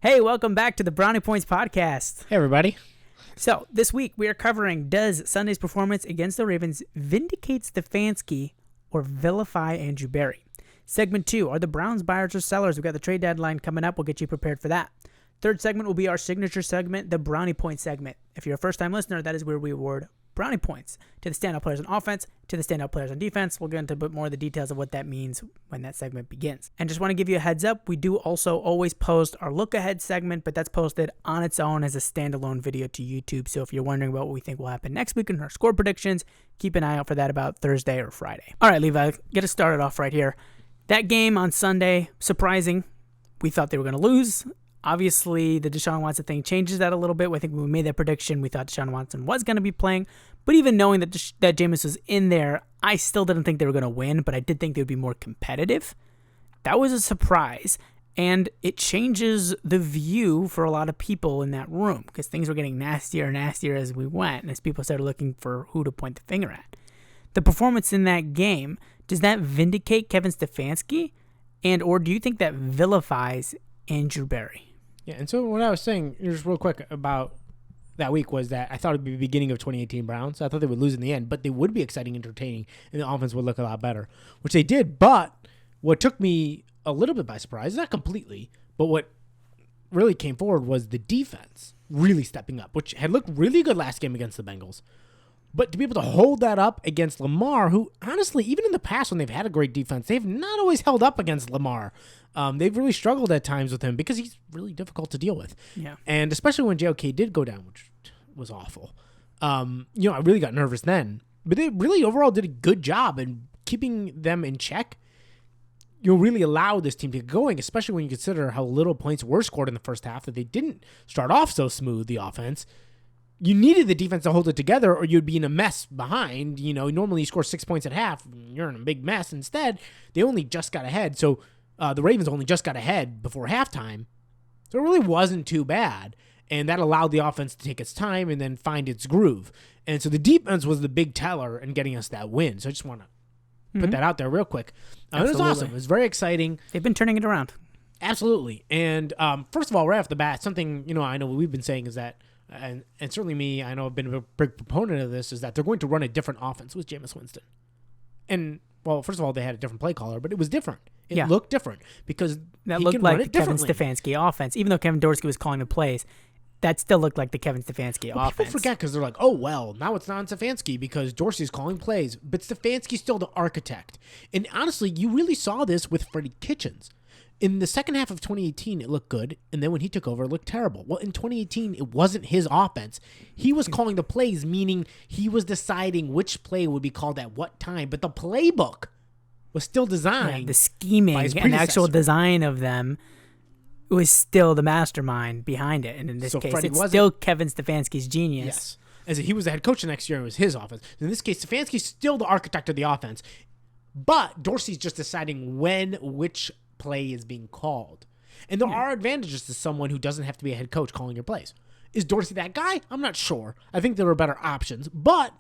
Hey, welcome back to the Brownie Points podcast. Hey, everybody. So, this week we are covering does Sunday's performance against the Ravens vindicate Stefanski or vilify Andrew Berry? Segment 2, are the Browns buyers or sellers? We've got the trade deadline coming up. We'll get you prepared for that. Third segment will be our signature segment, the Brownie Points segment. If you're a first-time listener, that is where we award brownie points to the standout players on offense, to the standout players on defense. We'll get into a bit more of the details of what that means when that segment begins. And just want to give you a heads up, we do also always post our look ahead segment, but that's posted on its own as a standalone video to YouTube. So if you're wondering about what we think will happen next week in our score predictions, keep an eye out for that about Thursday or Friday. All right, Levi, get us started off right here. That game on Sunday, surprising. We thought they were going to lose. Obviously, the Deshaun Watson thing changes that a little bit. I think when we made that prediction, we thought Deshaun Watson was going to be playing. But even knowing that Jameis was in there, I still didn't think they were going to win, but I did think they would be more competitive. That was a surprise, and it changes the view for a lot of people in that room because things were getting nastier and nastier as we went, and as people started looking for who to point the finger at. The performance in that game, does that vindicate Kevin Stefanski, or do you think that vilifies Andrew Berry? Yeah, and so what I was saying, just real quick about that week was that I thought it would be the beginning of 2018 Browns. I thought they would lose in the end, but they would be exciting, entertaining, and the offense would look a lot better, which they did. But what took me a little bit by surprise, not completely, but what really came forward was the defense really stepping up, which had looked really good last game against the Bengals. But to be able to hold that up against Lamar, who honestly, even in the past when they've had a great defense, they've not always held up against Lamar. They've really struggled at times with him because he's really difficult to deal with. Yeah. And especially when JOK did go down, which was awful. I really got nervous then. But they really overall did a good job in keeping them in check. Really allowed this team to get going, especially when you consider how little points were scored in the first half, that they didn't start off so smooth, the offense. You needed the defense to hold it together or you'd be in a mess behind. Normally you score 6 points at half. You're in a big mess. Instead, they only just got ahead. So the Ravens only just got ahead before halftime. So it really wasn't too bad. And that allowed the offense to take its time and then find its groove. And so the defense was the big teller in getting us that win. So I just want to put that out there real quick. It was awesome. It was very exciting. They've been turning it around. Absolutely. And first of all, right off the bat, something I know we've been saying is that, and certainly me, I know I've been a big proponent of this, is that they're going to run a different offense with Jameis Winston. And, well, first of all, they had a different play caller, but it was different. It looked different because that looked like the Kevin Stefanski offense. Even though Kevin Dorsey was calling the plays, that still looked like the Kevin Stefanski offense. People forget because they're like, oh, well, now it's not Stefanski because Dorsey's calling plays. But Stefanski's still the architect. And honestly, you really saw this with Freddie Kitchens. In the second half of 2018, it looked good, and then when he took over, it looked terrible. Well, in 2018, it wasn't his offense. He was calling the plays, meaning he was deciding which play would be called at what time, but the playbook was still designed. Yeah, the scheming and actual design of them was still the mastermind behind it, and in this case, it's still Kevin Stefanski's genius. Yes, as he was the head coach the next year, and it was his offense. In this case, Stefanski's still the architect of the offense, but Dorsey's just deciding which play is being called. And there are advantages to someone who doesn't have to be a head coach calling your plays. Is Dorsey that guy? I'm not sure. I think there are better options, but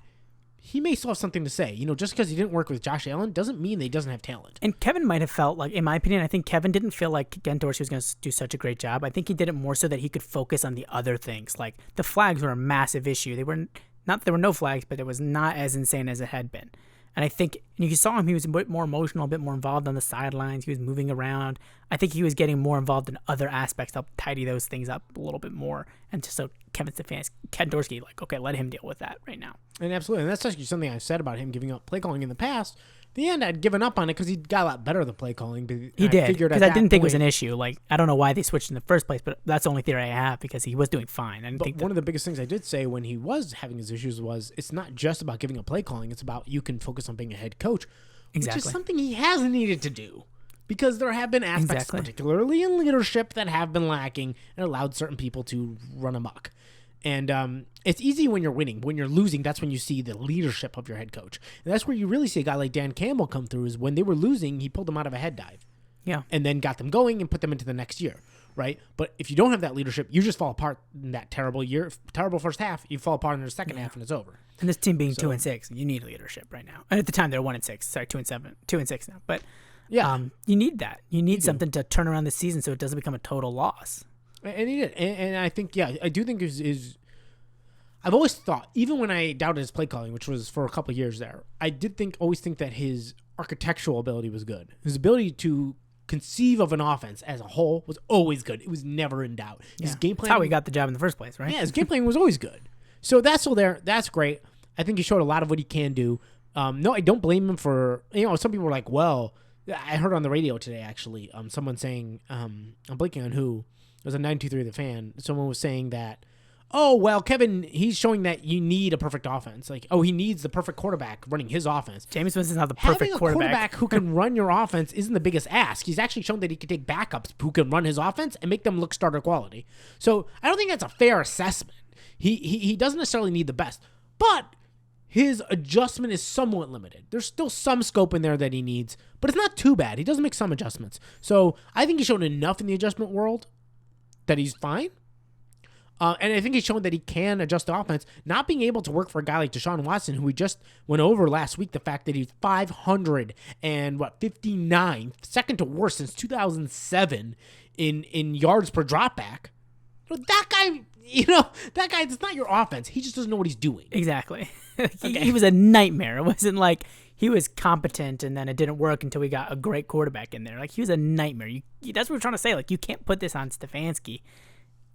he may still have something to say. Just because he didn't work with Josh Allen doesn't mean that he doesn't have talent. And Kevin might have felt like, in my opinion, I think Kevin didn't feel like Ken Dorsey was going to do such a great job. I think he did it more so that he could focus on the other things. Like the flags were a massive issue. There were no flags, but it was not as insane as it had been. And I think you saw him, he was a bit more emotional, a bit more involved on the sidelines. He was moving around. I think he was getting more involved in other aspects to help tidy those things up a little bit more. And just so Ken Dorsey, okay, let him deal with that right now. And absolutely. And that's actually something I've said about him giving up play calling in the past. In the end, I'd given up on it because he got a lot better than play calling. He did, because I didn't think it was an issue. I don't know why they switched in the first place, but that's the only theory I have because he was doing fine. One of the biggest things I did say when he was having his issues was it's not just about giving up play calling. It's about you can focus on being a head coach, which is something he has needed to do because there have been aspects, particularly in leadership, that have been lacking and allowed certain people to run amok. And it's easy when you're winning. When you're losing, that's when you see the leadership of your head coach. And that's where you really see a guy like Dan Campbell come through, is when they were losing, he pulled them out of a head dive. Yeah. And then got them going and put them into the next year, right? But if you don't have that leadership, you just fall apart in that terrible first half. You fall apart in the second half and it's over. And this team being 2-6, you need leadership right now. And at the time, they're 1-6. Sorry, 2-6 now. But you need that. You need something to turn around the season so it doesn't become a total loss. And he did. And I think, I do think is I've always thought, even when I doubted his play calling, which was for a couple of years there, I did always think that his architectural ability was good. His ability to conceive of an offense as a whole was always good. It was never in doubt. His game plan. That's how he got the job in the first place, right? Yeah, his game playing was always good. So that's still there. That's great. I think he showed a lot of what he can do. No, I don't blame him for, some people were like, well, I heard on the radio today, actually, someone saying, I'm blanking on who. It was a 923 The Fan. Someone was saying that, oh, well, Kevin, he's showing that you need a perfect offense. Like, he needs the perfect quarterback running his offense. Jameis Winston's not the perfect quarterback who can run your offense isn't the biggest ask. He's actually shown that he can take backups who can run his offense and make them look starter quality. So I don't think that's a fair assessment. He doesn't necessarily need the best, but his adjustment is somewhat limited. There's still some scope in there that he needs, but it's not too bad. He does make some adjustments. So I think he's shown enough in the adjustment world that he's fine. And I think he's shown that he can adjust the offense. Not being able to work for a guy like Deshaun Watson, who we just went over last week, the fact that he's 559, second to worst since 2007 in yards per dropback. That guy, it's not your offense. He just doesn't know what he's doing. Exactly. He was a nightmare. It wasn't like he was competent and then it didn't work until we got a great quarterback in there. Like, he was a nightmare. That's what we're trying to say. Like, you can't put this on Stefanski.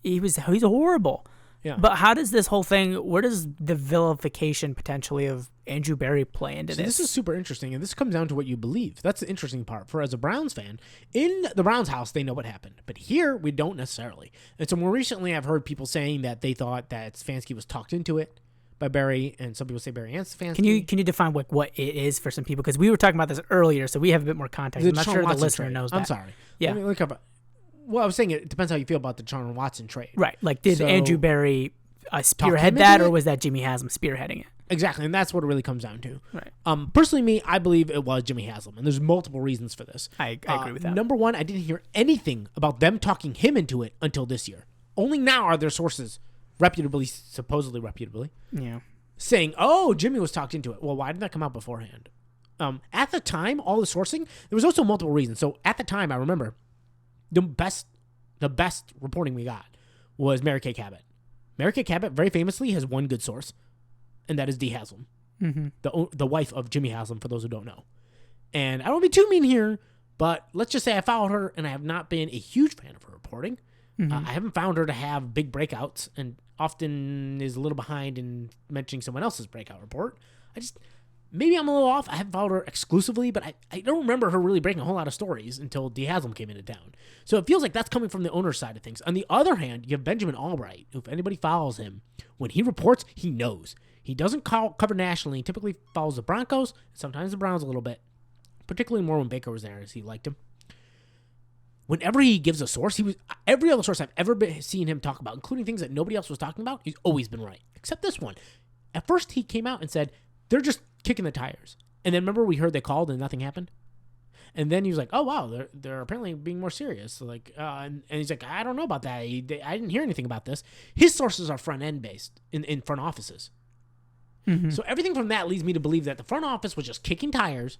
He's horrible. Yeah. But how does this whole thing, where does the vilification potentially of Andrew Berry play into this? This is super interesting, and this comes down to what you believe. That's the interesting part. For as a Browns fan, in the Browns house, they know what happened. But here, we don't necessarily. And so more recently, I've heard people saying that they thought that Stefanski was talked into it by Berry, and some people say Berry and Stefanski. Can you define what it is for some people? Because we were talking about this earlier, so we have a bit more context. I'm not sure the listener knows that. I'm sorry. Yeah. Let me look up. Well, I was saying it depends how you feel about the Deshaun Watson trade. Right. Like, did Andrew Berry spearhead that, or was that Jimmy Haslam spearheading it? Exactly, and that's what it really comes down to. Right. Personally, I believe it was Jimmy Haslam, and there's multiple reasons for this. I agree with that. Number one, I didn't hear anything about them talking him into it until this year. Only now are there sources, supposedly reputably, saying, oh, Jimmy was talked into it. Well, why didn't that come out beforehand? At the time, all the sourcing, there was also multiple reasons. So at the time, I remember the best reporting we got was Mary Kay Cabot. Mary Kay Cabot very famously has one good source, and that is Dee Haslam, the wife of Jimmy Haslam, for those who don't know. And I don't want to be too mean here, but let's just say I followed her, and I have not been a huge fan of her reporting. I haven't found her to have big breakouts, and often is a little behind in mentioning someone else's breakout report. Maybe I'm a little off. I haven't followed her exclusively, but I don't remember her really breaking a whole lot of stories until Dee Haslam came into town. So it feels like that's coming from the owner's side of things. On the other hand, you have Benjamin Albright, who, if anybody follows him, when he reports, he knows. He doesn't cover nationally. He typically follows the Broncos, sometimes the Browns a little bit, particularly more when Baker was there, as he liked him. Whenever he gives a source, every other source I've ever seen him talk about, including things that nobody else was talking about, he's always been right, except this one. At first, he came out and said, they're just kicking the tires. And then remember we heard they called and nothing happened? And then he was like, oh, wow, they're apparently being more serious. So and he's like, I don't know about that. I didn't hear anything about this. His sources are front-end based in front offices. So everything from that leads me to believe that the front office was just kicking tires.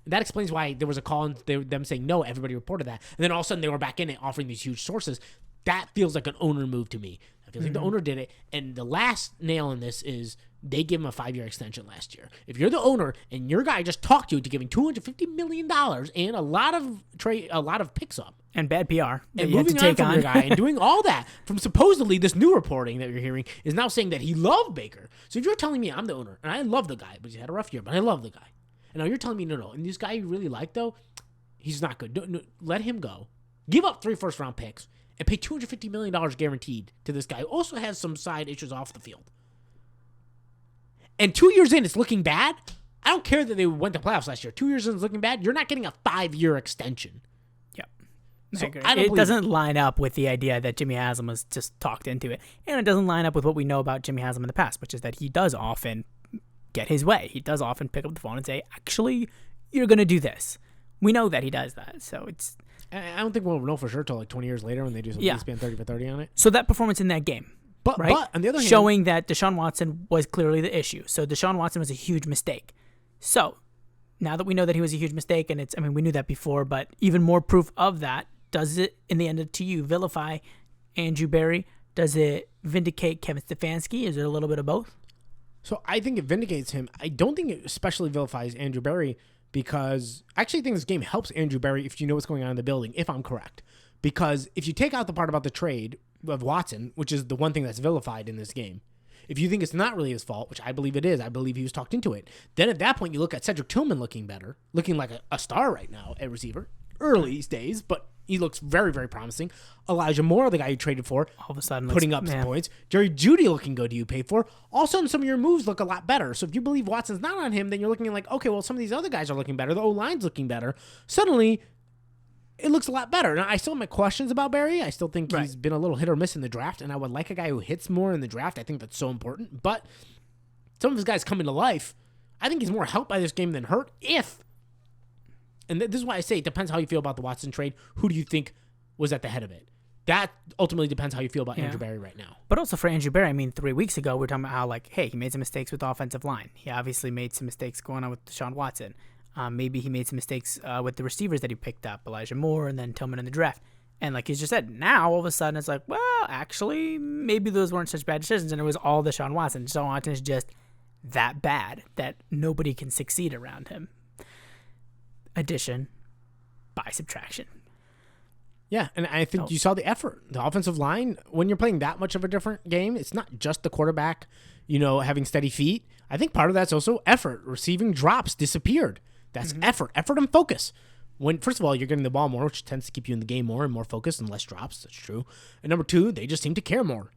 That explains why there was a call and them saying, no, everybody reported that. And then all of a sudden they were back in it offering these huge sources. That feels like an owner move to me. I feel like the owner did it. And the last nail in this is they gave him a 5-year extension last year. If you're the owner and your guy just talked you into giving $250 million and a lot of picks up. And bad PR. And moving on from your guy and doing all that from supposedly this new reporting that you're hearing is now saying that he loved Baker. So if you're telling me I'm the owner and I love the guy, but he's had a rough year, but I love the guy. And now you're telling me no. And this guy you really like, though, he's not good. No, let him go. Give up 3 first-round picks and pay $250 million guaranteed to this guy who also has some side issues off the field. And 2 years in, it's looking bad. I don't care that they went to playoffs last year. 2 years in, it's looking bad. You're not getting a 5-year extension. Yep. So it doesn't line up with the idea that Jimmy Haslam was just talked into it. And it doesn't line up with what we know about Jimmy Haslam in the past, which is that he does often get his way. He does often pick up the phone and say, actually, you're going to do this. We know that he does that. So it's... I don't think we'll know for sure until like 20 years later when they do some ESPN 30 for 30 on it. So that performance in that game, but on the other hand, showing that Deshaun Watson was clearly the issue. So Deshaun Watson was a huge mistake. So now that we know that he was a huge mistake, and we knew that before, but even more proof of that, does it in the end to you vilify Andrew Berry? Does it vindicate Kevin Stefanski? Is it a little bit of both? So I think it vindicates him. I don't think it especially vilifies Andrew Berry because I actually think this game helps Andrew Berry if you know what's going on in the building, if I'm correct. Because if you take out the part about the trade of Watson, which is the one thing that's vilified in this game, if you think it's not really his fault, which I believe it is, I believe he was talked into it, then at that point you look at Cedric Tillman looking better, looking like a star right now at receiver. Early days, but he looks very, very promising. Elijah Moore, the guy you traded for, All of a sudden, putting up some points. Jerry Jeudy looking good, you paid for. All of a sudden, some of your moves look a lot better. So if you believe Watson's not on him, then you're looking like, okay, well, some of these other guys are looking better. The O-line's looking better. Suddenly, it looks a lot better. Now, I still have my questions about Barry. I still think he's been a little hit or miss in the draft, and I would like a guy who hits more in the draft. I think that's so important. But some of his guys come into life. I think he's more helped by this game than hurt and this is why I say it depends how you feel about the Watson trade. Who do you think was at the head of it? That ultimately depends how you feel about Andrew Berry right now. But also for Andrew Berry, I mean, 3 weeks ago, we were talking about how, like, hey, he made some mistakes with the offensive line. He obviously made some mistakes going on with Deshaun Watson. Maybe he made some mistakes with the receivers that he picked up, Elijah Moore and then Tillman in the draft. And like you just said, now all of a sudden it's like, well, actually, maybe those weren't such bad decisions, and it was all Deshaun Watson. Deshaun Watson is just that bad that nobody can succeed around him. Addition by subtraction. Yeah, and I think you saw the effort. The offensive line, when you're playing that much of a different game, it's not just the quarterback, having steady feet. I think part of that's also effort. Receiving drops disappeared. That's effort and focus. When first of all, you're getting the ball more, which tends to keep you in the game more and more focused and less drops. That's true. And number two, they just seem to care more.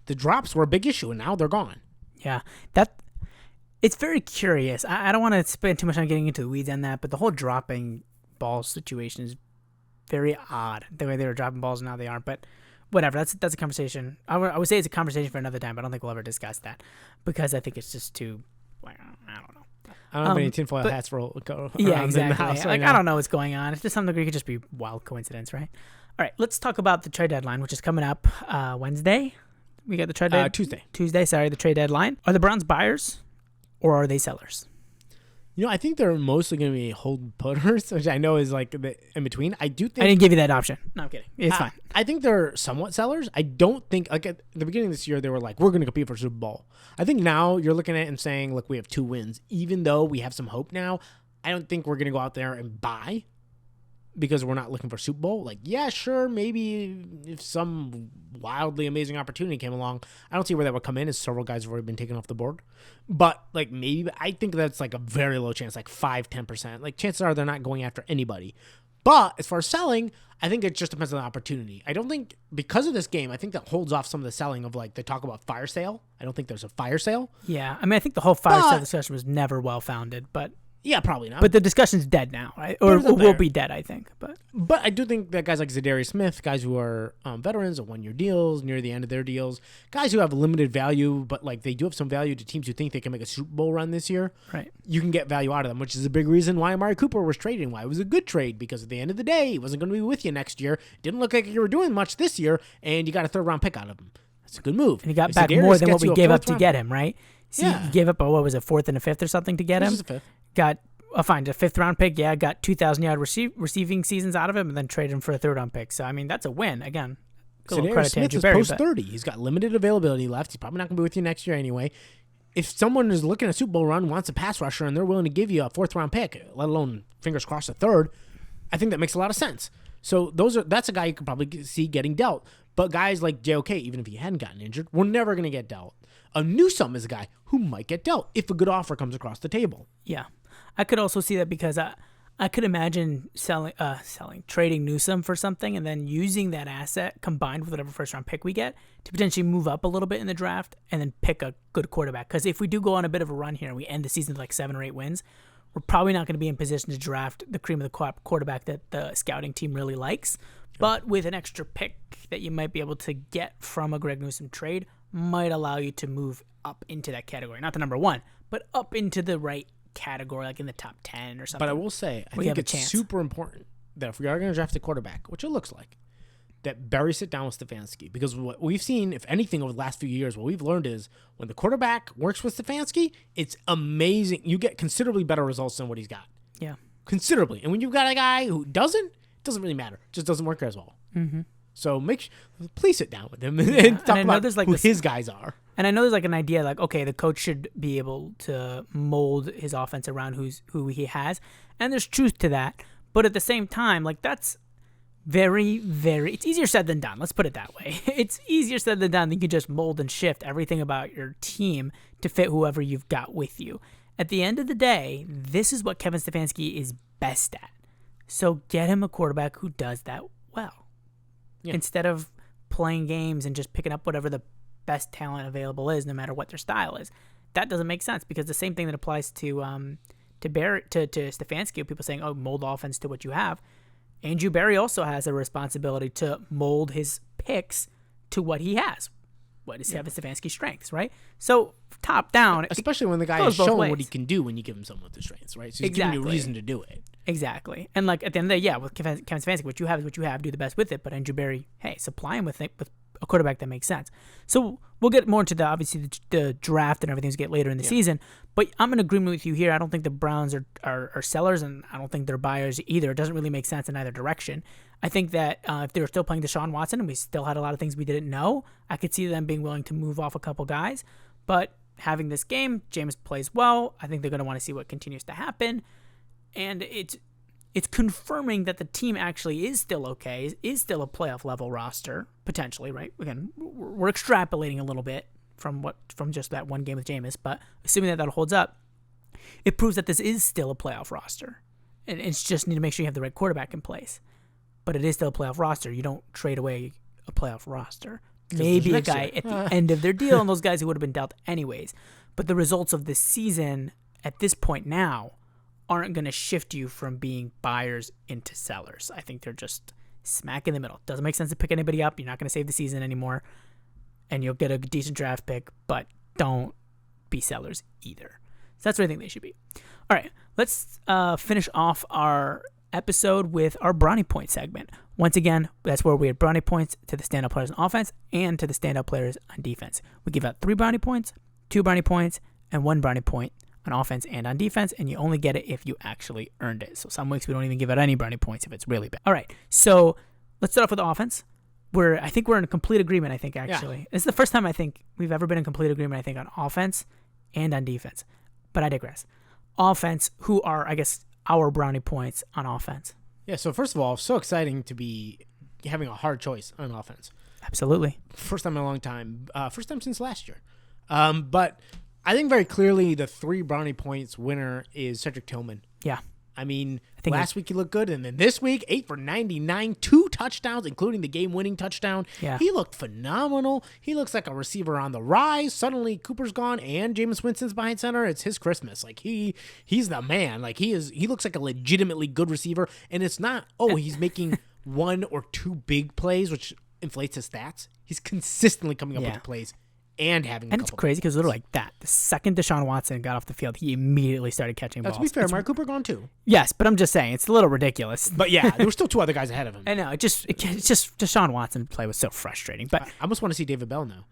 The drops were a big issue, and now they're gone. Yeah, it's very curious. I don't want to spend too much time getting into the weeds on that, but the whole dropping ball situation is very odd. The way they were dropping balls, now they aren't. But whatever. That's a conversation. I would say it's a conversation for another time, but I don't think we'll ever discuss that because I think it's just too. I don't know. I don't have any tinfoil hats go around exactly. in the house right I don't know what's going on. It's just some degree it could just be wild coincidence, right? All right, let's talk about the trade deadline, which is coming up Wednesday. We got the trade deadline. Tuesday, the trade deadline. Are the Browns buyers or are they sellers? I think they're mostly going to be hold putters, which I know is like the in between. I do think I didn't give you that option. No, I'm kidding. It's fine. I think they're somewhat sellers. I don't think like at the beginning of this year they were like, we're going to compete for Super Bowl. I think now you're looking at it and saying, look, we have 2 wins. Even though we have some hope now, I don't think we're going to go out there and buy because we're not looking for Super Bowl. Like, yeah, sure, maybe if some wildly amazing opportunity came along, I don't see where that would come in, as several guys have already been taken off the board. But, like, maybe, I think that's, like, a very low chance, like 5-10%. Like, chances are they're not going after anybody. But as far as selling, I think it just depends on the opportunity. I don't think, because of this game, I think that holds off some of the selling of, like, they talk about fire sale. I don't think there's a fire sale. Yeah, I mean, I think the whole fire sale discussion was never well-founded, but... Yeah, probably not. But the discussion's dead now, right? Or will be dead, I think. But I do think that guys like Zadarius Smith, guys who are veterans of 1-year deals, near the end of their deals, guys who have limited value, but like they do have some value to teams who think they can make a Super Bowl run this year. Right. You can get value out of them, which is a big reason why Amari Cooper was traded, why it was a good trade, because at the end of the day, he wasn't going to be with you next year. Didn't look like you were doing much this year, and you got a 3rd-round pick out of him. That's a good move. And he got back more than what we gave up to get him, right? See, you gave up, what was it, 4th and a 5th or something to get him? This is a 5th. Got... fine, a 5th-round pick, got 2,000-yard receiving seasons out of him, and then traded him for a 3rd-round pick. So, I mean, that's a win. Again, Zadarius Smith is post-30. He's got limited availability left. He's probably not going to be with you next year anyway. If someone is looking at a Super Bowl run, wants a pass rusher, and they're willing to give you a 4th-round pick, let alone, fingers crossed, a 3rd, I think that makes a lot of sense. So that's a guy you could probably see getting dealt. But guys like JOK, even if he hadn't gotten injured, we're never going to get dealt. A Newsome is a guy who might get dealt if a good offer comes across the table. Yeah. I could also see that because I could imagine trading Newsome for something and then using that asset combined with whatever 1st-round pick we get to potentially move up a little bit in the draft and then pick a good quarterback. Because if we do go on a bit of a run here and we end the season with like 7 or 8 wins, we're probably not going to be in position to draft the cream of the crop quarterback that the scouting team really likes. Yeah. But with an extra pick that you might be able to get from a Greg Newsome trade might allow you to move up into that category. Not the number 1, but up into the right category, like in the top 10 or something. But I will say, I think it's super important that if we are going to draft a quarterback, which it looks like, that Berry sit down with Stefanski. Because what we've seen, if anything, over the last few years, what we've learned is when the quarterback works with Stefanski, it's amazing. You get considerably better results than what he's got. Yeah. Considerably. And when you've got a guy who doesn't, it doesn't really matter. It just doesn't work as well. Mm-hmm. So please sit down with him and talk about who his guys are. And I know there's like an idea like, okay, the coach should be able to mold his offense around who he has. And there's truth to that. But at the same time, like that's very, very, it's easier said than done. Let's put it that way. It's easier said than done. You can just mold and shift everything about your team to fit whoever you've got with you. At the end of the day, this is what Kevin Stefanski is best at. So get him a quarterback who does that well. Yeah. Instead of playing games and just picking up whatever the best talent available is, no matter what their style is. That doesn't make sense because the same thing that applies to Stefanski, people saying, oh, mold offense to what you have. Andrew Berry also has a responsibility to mold his picks to what he has. What is Kevin Stefanski's strengths, right? So top down, especially when the guy has shown what he can do when you give him someone with the strengths, right? So he's giving you a reason to do it. Exactly. And like at the end of the day, with Kevin Stefanski, what you have is what you have. Do the best with it. But Andrew Berry, hey, supply him with a quarterback that makes sense. So we'll get more into the draft and everything to get later in the season. But I'm in agreement with you here. I don't think the Browns are sellers, and I don't think they're buyers either. It doesn't really make sense in either direction. I think that if they were still playing Deshaun Watson and we still had a lot of things we didn't know, I could see them being willing to move off a couple guys. But having this game, Jameis plays well. I think they're going to want to see what continues to happen. And it's confirming that the team actually is still okay, is still a playoff level roster, potentially, right? Again, we're extrapolating a little bit from just that one game with Jameis, but assuming that holds up, it proves that this is still a playoff roster. And it's just need to make sure you have the right quarterback in place. But it is still a playoff roster. You don't trade away a playoff roster. Maybe a guy at the end of their deal, and those guys who would have been dealt anyways. But the results of this season at this point now aren't going to shift you from being buyers into sellers. I think they're just smack in the middle. Doesn't make sense to pick anybody up. You're not going to save the season anymore, and you'll get a decent draft pick, but don't be sellers either. So that's what I think they should be. All right, let's finish off our episode with our Brownie Point segment. Once again, that's where we had Brownie Points to the standout players on offense and to the standout players on defense. We give out 3 Brownie Points, 2 Brownie Points, and 1 Brownie Point on offense and on defense, and you only get it if you actually earned it. So some weeks we don't even give out any Brownie Points if it's really bad. All right, so let's start off with the offense. I think we're in complete agreement, actually. Yeah. This is the first time I think we've ever been in complete agreement, on offense and on defense. But I digress. Offense, who are, I guess, our Brownie Points on offense? Yeah, so first of all, so exciting to be having a hard choice on offense. Absolutely. First time in a long time. First time since last year. But I think very clearly the 3 Brownie Points winner is Cedric Tillman. Yeah. I mean, last week he looked good, and then this week, 8 for 99, 2 touchdowns, including the game-winning touchdown. Yeah. He looked phenomenal. He looks like a receiver on the rise. Suddenly, Cooper's gone, and Jameis Winston's behind center. It's his Christmas. Like, he's the man. Like, he looks like a legitimately good receiver, and it's not, he's making 1 or 2 big plays, which inflates his stats. He's consistently coming up with the plays. And it's crazy because literally like that. The second Deshaun Watson got off the field, he immediately started catching balls. To be fair, Mark Cooper gone too. Yes, but I'm just saying it's a little ridiculous. But yeah, there were still 2 other guys ahead of him. I know. It's just Deshaun Watson play was so frustrating. But I almost want to see David Bell now.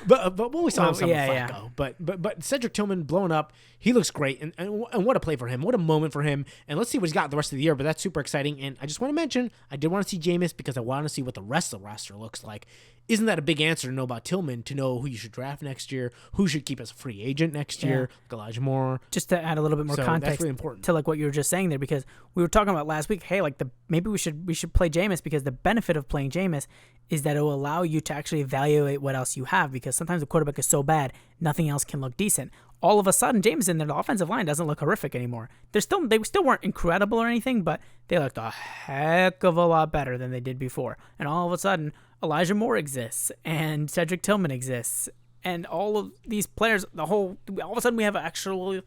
But what we saw with Flacco. But Cedric Tillman blowing up, he looks great, and what a play for him, what a moment for him, and let's see what he's got the rest of the year. But that's super exciting, and I just want to mention I did want to see Jameis because I want to see what the rest of the roster looks like. Isn't that a big answer to know about Tillman, to know who you should draft next year, who should keep as a free agent next year, like Elijah Moore? Just to add a little bit more context, that's really important to like what you were just saying there, because we were talking about last week. Hey, like maybe we should play Jameis because the benefit of playing Jameis is that it will allow you to actually evaluate what else you have, because sometimes the quarterback is so bad, nothing else can look decent. All of a sudden, Jameis in there, the offensive line doesn't look horrific anymore. They still weren't incredible or anything, but they looked a heck of a lot better than they did before. And all of a sudden, Elijah Moore exists, and Cedric Tillman exists, and all of these players, all of a sudden we have actual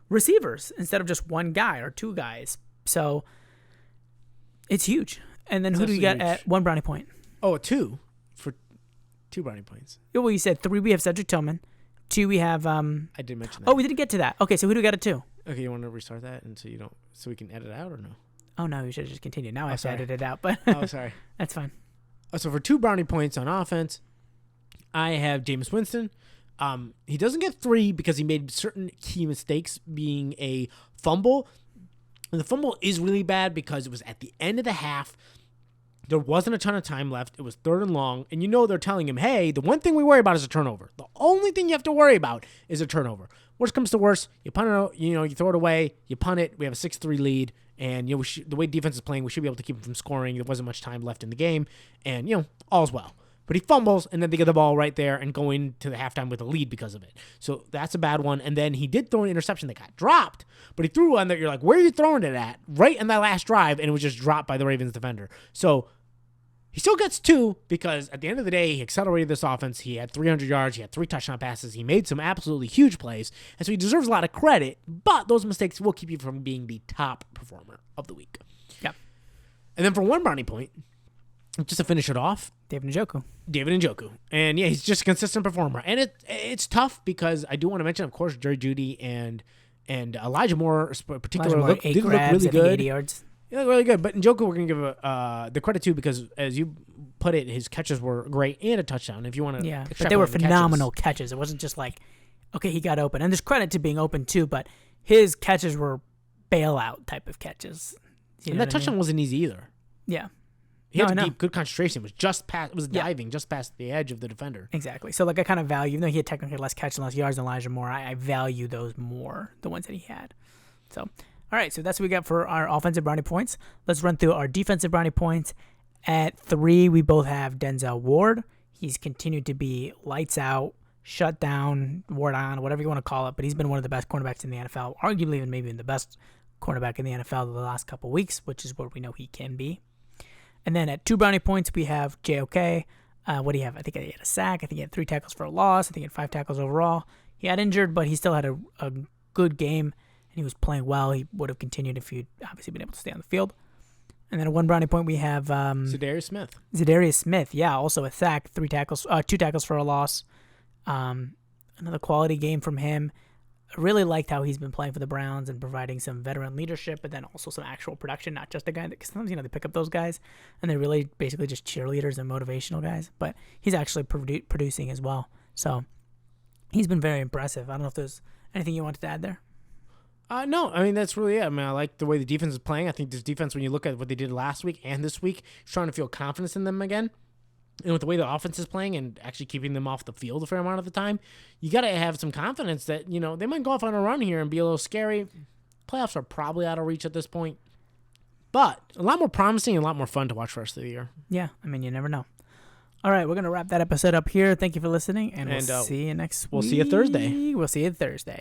receivers instead of just one guy or 2 guys. So it's huge. And then who do you got at 1 Brownie Point? Oh, 2 for 2 Brownie Points. Well, you said 3. We have Cedric Tillman. 2. We have. I did mention that. Oh, we didn't get to that. Okay, so who do we got at 2? Okay, you want to restart that, and so we can edit it out or no? Oh no, you should have just continued. Now I have to edit it out, but sorry, that's fine. So for 2 Brownie Points on offense, I have Jameis Winston. He doesn't get 3 because he made certain key mistakes, being a fumble. And the fumble is really bad because it was at the end of the half. There wasn't a ton of time left. It was 3rd and long. And they're telling him, hey, the one thing we worry about is a turnover. The only thing you have to worry about is a turnover. Worst comes to worst, you punt it, you throw it away, you punt it. We have a 6-3 lead. And, the way defense is playing, we should be able to keep him from scoring. There wasn't much time left in the game. And, all's well. But he fumbles, and then they get the ball right there and go into the halftime with a lead because of it. So that's a bad one. And then he did throw an interception that got dropped, but he threw one that you're like, where are you throwing it at? Right in that last drive, and it was just dropped by the Ravens defender. So he still gets 2 because at the end of the day, he accelerated this offense. He had 300 yards. He had 3 touchdown passes. He made some absolutely huge plays, and so he deserves a lot of credit, but those mistakes will keep you from being the top performer of the week. Yep. And then for one brownie point, just to finish it off, David Njoku. And, he's just a consistent performer. And it's tough because I do want to mention, of course, Jerry Jeudy and Elijah Moore particularly did look really good. 80 yards. He looked really good. But Njoku we're going to give the credit to because, as you put it, his catches were great and a touchdown. If you want to but they were phenomenal catches. It wasn't just like, okay, he got open. And there's credit to being open, too, but his catches were bailout type of catches. And that touchdown wasn't easy either. Yeah. He had to keep good concentration. It was diving just past the edge of the defender. Exactly. So, I kind of value, even though he had technically less catches and less yards than Elijah Moore, I value those more, the ones that he had. So, all right. So, that's what we got for our offensive brownie points. Let's run through our defensive brownie points. At 3, we both have Denzel Ward. He's continued to be lights out, shut down, ward on, whatever you want to call it, but he's been one of the best cornerbacks in the NFL, arguably even maybe the best cornerback in the NFL the last couple of weeks, which is what we know he can be. And then at 2 brownie points, we have JOK. What do you have? I think he had a sack. I think he had 3 tackles for a loss. I think he had 5 tackles overall. He got injured, but he still had a good game, and he was playing well. He would have continued if he'd obviously been able to stay on the field. And then at 1 brownie point, we have Zadarius Smith, also a sack, 2 tackles for a loss. Another quality game from him. I really liked how he's been playing for the Browns and providing some veteran leadership, but then also some actual production, not just a guy that, because sometimes, they pick up those guys and they're really basically just cheerleaders and motivational guys, but he's actually producing as well. So he's been very impressive. I don't know if there's anything you wanted to add there. No, I mean, that's really it. I mean, I like the way the defense is playing. I think this defense, when you look at what they did last week and this week, is trying to feel confidence in them again. And with the way the offense is playing and actually keeping them off the field a fair amount of the time, you got to have some confidence that, they might go off on a run here and be a little scary. Playoffs are probably out of reach at this point. But a lot more promising and a lot more fun to watch for the rest of the year. Yeah, I mean, you never know. All right, we're going to wrap that episode up here. Thank you for listening, and we'll see you next week. We'll see you Thursday. We'll see you Thursday.